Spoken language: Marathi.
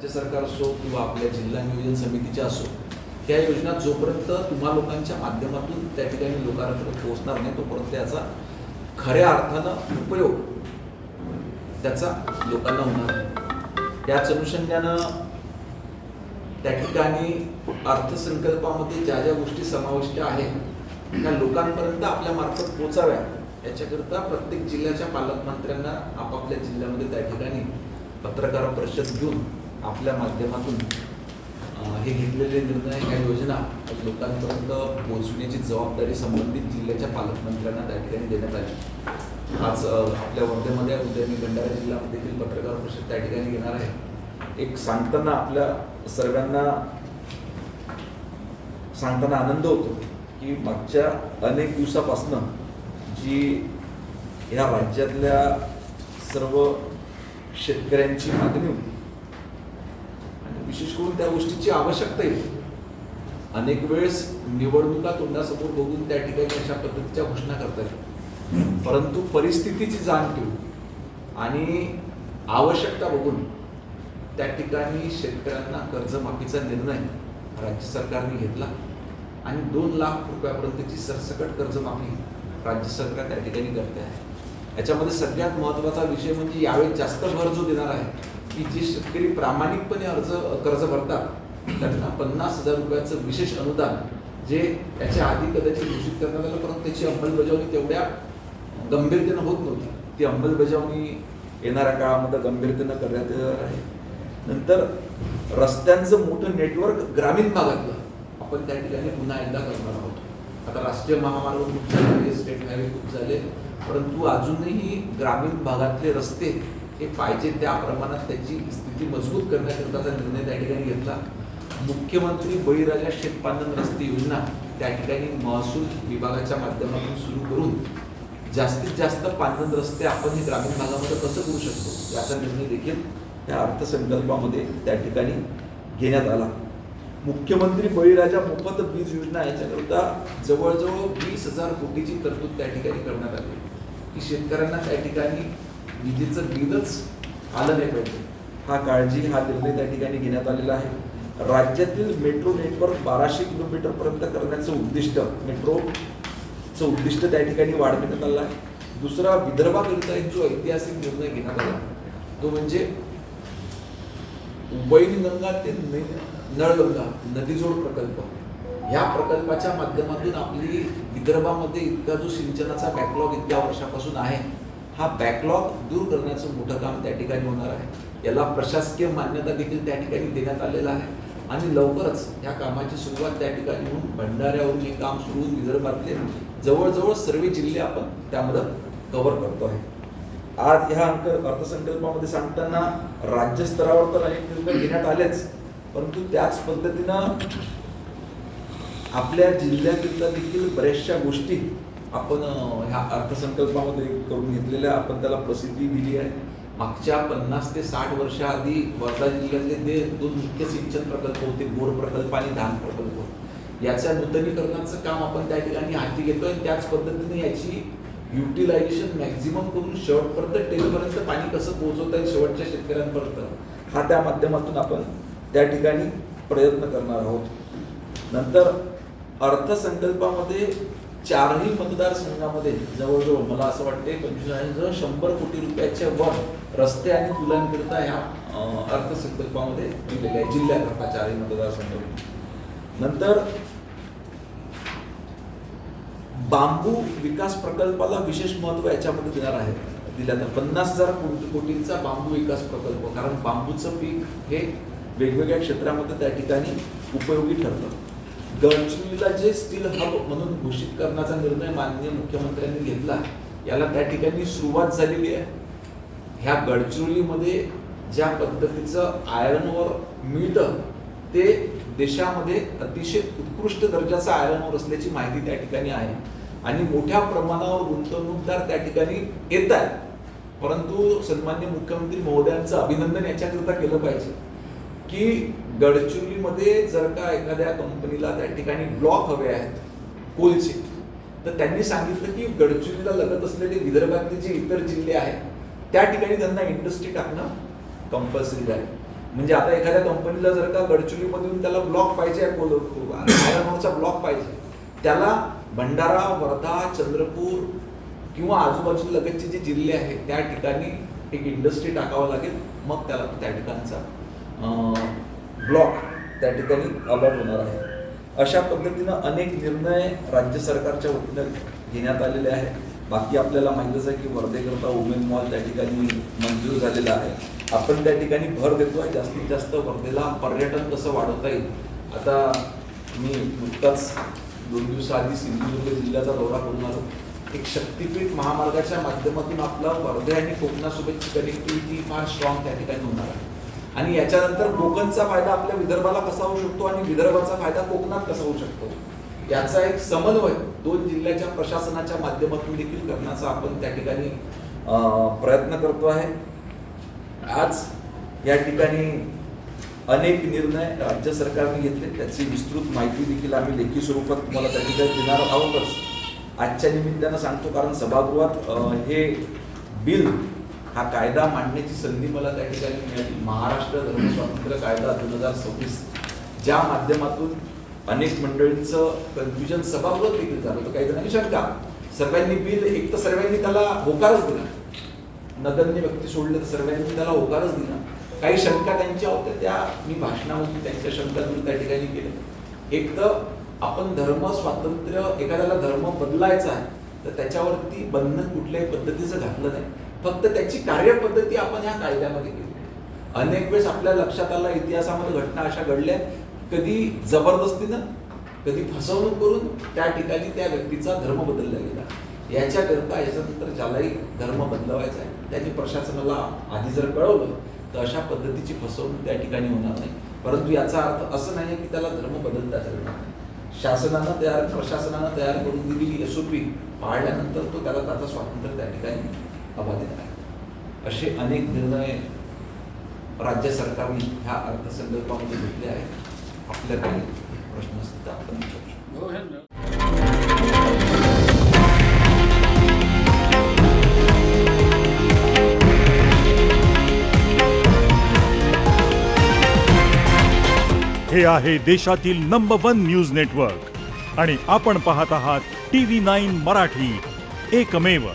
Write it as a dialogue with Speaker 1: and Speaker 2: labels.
Speaker 1: राज्य सरकार असो किंवा आपल्या जिल्हा नियोजन समितीच्या असो, त्या योजना जोपर्यंत तुम्हा लोकांच्या माध्यमातून त्या ठिकाणी लोकांपर्यंत पोहोचणार नाही तोपर्यंत याचा खऱ्या अर्थानं उपयोग त्याचा लोकांना होणार नाही। त्याच अनुषंगानं त्या ठिकाणी अर्थसंकल्पामध्ये ज्या ज्या गोष्टी समाविष्ट आहेत त्या लोकांपर्यंत आपल्या मार्फत पोहोचाव्या याच्याकरता प्रत्येक जिल्ह्याच्या पालकमंत्र्यांना आपापल्या जिल्ह्यामध्ये त्या ठिकाणी पत्रकार परिषद घेऊन आपल्या माध्यमातून हे घेतलेले निर्णय ह्या योजना लोकांपर्यंत पोहोचवण्याची जबाबदारी संबंधित जिल्ह्याच्या पालकमंत्र्यांना त्या ठिकाणी देण्यात आली। आज आपल्या वर्धेमध्ये उद्या मी भंडारा जिल्ह्यामध्ये देखील पत्रकार परिषद त्या ठिकाणी घेणार आहे। एक सांगताना आपल्या सर्वांना सांगताना आनंद होतो की मागच्या अनेक दिवसापासून जी ह्या राज्यातल्या सर्व शेतकऱ्यांची मागणी होती आणि विशेष करून त्या गोष्टीची आवश्यकता येते। अनेक वेळेस निवडणुका तोंडासमोर बघून त्या ठिकाणी अशा पद्धतीच्या घोषणा करतात, परंतु परिस्थितीची जाण ठेवून आणि आवश्यकता बघून त्या ठिकाणी शेतकऱ्यांना कर्जमाफीचा निर्णय राज्य सरकारने घेतला आणि 2 लाख रुपयापर्यंतची सरसकट कर्जमाफी राज्य सरकार त्या ठिकाणी करते आहे। याच्यामध्ये सगळ्यात महत्त्वाचा विषय म्हणजे यावेळी जास्त भर जो देणार आहे की जे शेतकरी प्रामाणिकपणे कर्ज भरतात त्यांना 50,000 रुपयाचं विशेष अनुदान जे याच्या आधी कदाचित घोषित करण्यात आलं, परंतु त्याची अंमलबजावणी तेवढ्या गंभीरतेनं होत नव्हती। ती अंमलबजावणी येणाऱ्या काळामध्ये गंभीरतेनं करण्यात येणार आहे। नंतर रस्त्यांचं मोठं नेटवर्क ग्रामीण भागातलं आपण त्या ठिकाणी पुन्हा एकदा करणार आहोत। आता राष्ट्रीय महामार्ग खूप झाले, स्टेट हायवे खूप झाले, परंतु अजूनही ग्रामीण भागातले रस्ते हे पाहिजे त्या प्रमाणात त्याची स्थिती मजबूत करण्याकरताचा निर्णय त्या ठिकाणी घेतला। मुख्यमंत्री बळीराजा शेतपांडण रस्ते योजना त्या ठिकाणी महसूल विभागाच्या माध्यमातून सुरू करून जास्तीत जास्त पांढरण रस्ते आपण हे ग्रामीण भागामध्ये कसं करू शकतो याचा निर्णय देखील त्या अर्थसंकल्पामध्ये त्या ठिकाणी घेण्यात आला। मुख्यमंत्री बळीराजा मोफत वीज योजना याच्याकरता जवळजवळ 20,000 कोटीची तरतूद त्या ठिकाणी करण्यात आली की शेतकऱ्यांना त्या ठिकाणी विजेचं बिलच आलं नाही पाहिजे, हा निर्णय त्या ठिकाणी घेण्यात आलेला आहे। राज्यातील मेट्रो नेटवर्क 1200 किलोमीटर पर्यंत करण्याचं उद्दिष्ट, मेट्रोचं उद्दिष्ट त्या ठिकाणी वाढवण्यात आलं आहे। दुसरा, विदर्भाकरिता एक जो ऐतिहासिक निर्णय घेण्यात आला तो म्हणजे वैनगंगा ते नळगंगा नदीजोड प्रकल्प। या प्रकल्पाच्या माध्यमातून आपली विदर्भामध्ये इतका जो सिंचनाचा बॅकलॉग इतक्या वर्षापासून आहे हा बॅकलॉग दूर करण्याचं मोठं काम त्या ठिकाणी होणार आहे। याला प्रशासकीय मान्यता देखील त्या ठिकाणी देण्यात आलेला आहे आणि लवकरच या कामाची सुरुवात त्या ठिकाणी होऊन भंडाऱ्यावरून हे काम सुरू होऊन विदर्भातले जवळजवळ सर्व जिल्हे आपण त्यामध्ये कव्हर करतो आहे। आज ह्या अर्थसंकल्पामध्ये सांगताना राज्य स्तरावर तर अनेक निर्णय घेण्यात आलेच, परंतु त्याच पद्धतीनं आपल्या जिल्ह्याकरिता देखील बऱ्याचशा गोष्टी आपण ह्या अर्थसंकल्पामध्ये करून घेतलेल्या आपण त्याला प्रसिद्धी दिली आहे। मागच्या 50 ते 60 वर्षाआधी वर्धा जिल्ह्यातले ते 2 मुख्य सिंचन प्रकल्प होते, बोर प्रकल्प आणि धान प्रकल्प। याच्या नूतनीकरणाचं काम आपण त्या ठिकाणी हाती घेतोय आणि त्याच पद्धतीने याची युटिलायझेशन मॅक्झिमम करून शेवटपर्यंत टेलपर्यंत पाणी कसं पोहोचवता येईल शेवटच्या शेतकऱ्यांपर्यंत हा त्या माध्यमातून आपण त्या ठिकाणी प्रयत्न करणार आहोत। नंतर अर्थसंकल्पामध्ये 4ही मतदारसंघामध्ये जवळजवळ मला असं वाटते 100 कोटी रुपयाच्या वर रस्ते आणि पुलांकरिता ह्या अर्थसंकल्पामध्ये दिलेले आहे जिल्ह्याकरता 4ही मतदारसंघामध्ये। नंतर बांबू विकास प्रकल्पाला विशेष महत्त्व याच्यामध्ये दिलं तर 50,000 कोटींचा बांबू विकास प्रकल्प, कारण बांबूचं पीक हे वेगवेगळ्या क्षेत्रामध्ये त्या ठिकाणी उपयोगी ठरतं। गडचिरोलीला जे स्टील हब म्हणून घोषित करण्याचा निर्णय माननीय मुख्यमंत्र्यांनी घेतला याला त्या ठिकाणी सुरुवात झालेली आहे। ह्या गडचिरोलीमध्ये ज्या पद्धतीचं आयर्न ओर मिळतं ते देशामध्ये अतिशय उत्कृष्ट दर्जाचं आयर्न ओर असल्याची माहिती त्या ठिकाणी आहे आणि मोठ्या प्रमाणावर गुंतवणूकदार त्या ठिकाणी येत आहेत, परंतु सन्माननीय मुख्यमंत्री महोदयांचं अभिनंदन याच्याकरिता केलं पाहिजे की गडचिरोलीमध्ये जर का एखाद्या कंपनीला त्या ठिकाणी ब्लॉक हवे आहेत कोलचे, तर त्यांनी सांगितलं की गडचिरोलीला लगत असलेले विदर्भातले जे इतर जिल्हे आहेत त्या ठिकाणी त्यांना इंडस्ट्री टाकणं कंपल्सरी आहे। म्हणजे आता एखाद्या कंपनीला जर का गडचिरोलीमधून त्याला ब्लॉक पाहिजे आयर्नचा ब्लॉक पाहिजे, त्याला भंडारा, वर्धा, चंद्रपूर किंवा आजूबाजूला लगतचे जे जिल्हे आहेत त्या ठिकाणी एक इंडस्ट्री टाकावं लागेल, मग त्याला त्या ठिकाणचा ब्लॉक त्या ठिकाणी अलॉट होणार आहे. अशा पद्धतीनं अनेक निर्णय राज्य सरकारच्या वतीनं घेण्यात आलेले आहेत. बाकी आपल्याला माहितीच आहे की वर्धेकरता वुमेन मॉल त्या ठिकाणी मंजूर झालेला आहे. आपण त्या ठिकाणी भर देतो आहे जास्तीत जास्त वर्धेला पर्यटन कसं वाढवता येईल. आता मी नुकताच 2 दिवसाआधी सिंधुदुर्ग जिल्ह्याचा दौरा करून आलो. एक शक्तीपीठ महामार्गाच्या माध्यमातून आपला वर्धे आणि कोकणासोबतची कनेक्टिव्हिटी फार स्ट्रॉंग त्या ठिकाणी होणार आहे. आणि याच्यानंतर कोकणचा फायदा आपल्या विदर्भाला कसा होऊ शकतो आणि विदर्भाचा फायदा कोकणात कसा होऊ शकतो, याचा एक समन्वय 2 जिल्ह्याच्या प्रशासनाच्या माध्यमातून देखील करण्याचा आपण त्या ठिकाणी प्रयत्न करतो आहे. आज या ठिकाणी अनेक निर्णय राज्य सरकारने घेतले, त्याची विस्तृत माहिती देखील आम्ही लेखी स्वरूपात तुम्हाला त्या ठिकाणी देणार आहोतच. आजच्या निमित्तानं सांगतो कारण सभागृहात हे बिल, हा कायदा मांडण्याची संधी मला त्या ठिकाणी मिळाली. महाराष्ट्र धर्मस्वातंत्र्य कायदा 2026, ज्या माध्यमातून अनेक मंडळींचं कन्फ्युजन सभागृहात देखील झालं होतं. काही जणांनी शंका, सर्वांनी बिल, एक तर सर्वांनी त्याला होकारच दिला, नगण्य व्यक्ती सोडले तर सर्वांनी त्याला होकारच दिला. काही शंका त्यांच्या होत्या, त्या मी भाषणामध्ये त्यांच्या शंका दूर त्या ठिकाणी केल्या. एक तर आपण धर्म स्वातंत्र्य, एखाद्याला धर्म बदलायचा आहे तर त्याच्यावरती बंधन कुठल्याही पद्धतीचं घातलं नाही, फक्त त्याची कार्यपद्धती आपण ह्या कायद्यामध्ये केली. अनेक वेळेस आपल्या लक्षात आला, इतिहासामध्ये घटना अशा घडल्या, कधी जबरदस्तीनं, कधी फसवणूक करून त्या ठिकाणी त्या व्यक्तीचा धर्म बदलला गेला. याच्याकरता याच्यानंतर ज्यालाही धर्म बदलवायचा आहे त्यांनी प्रशासनाला आधी जर कळवलं तर अशा पद्धतीची फसवणूक त्या ठिकाणी होणार नाही. परंतु याचा अर्थ असं नाही की त्याला धर्म बदलता येणार नाही. प्रशासनानं तयार करून दिलेली SOP पाळल्यानंतर तो त्याला त्याचं स्वातंत्र्य त्या ठिकाणी अबाधित आहे. असे अनेक निर्णय राज्य सरकारने ह्या अर्थसंकल्पामध्ये घेतले आहेत. आपल्या काही प्रश्न असतील तर आपण विचारू शकतो.
Speaker 2: हे आहे देशातील नंबर 1 न्यूज नेटवर्क आणि आपण पाहत आहात TV9 मराठी, एकमेव.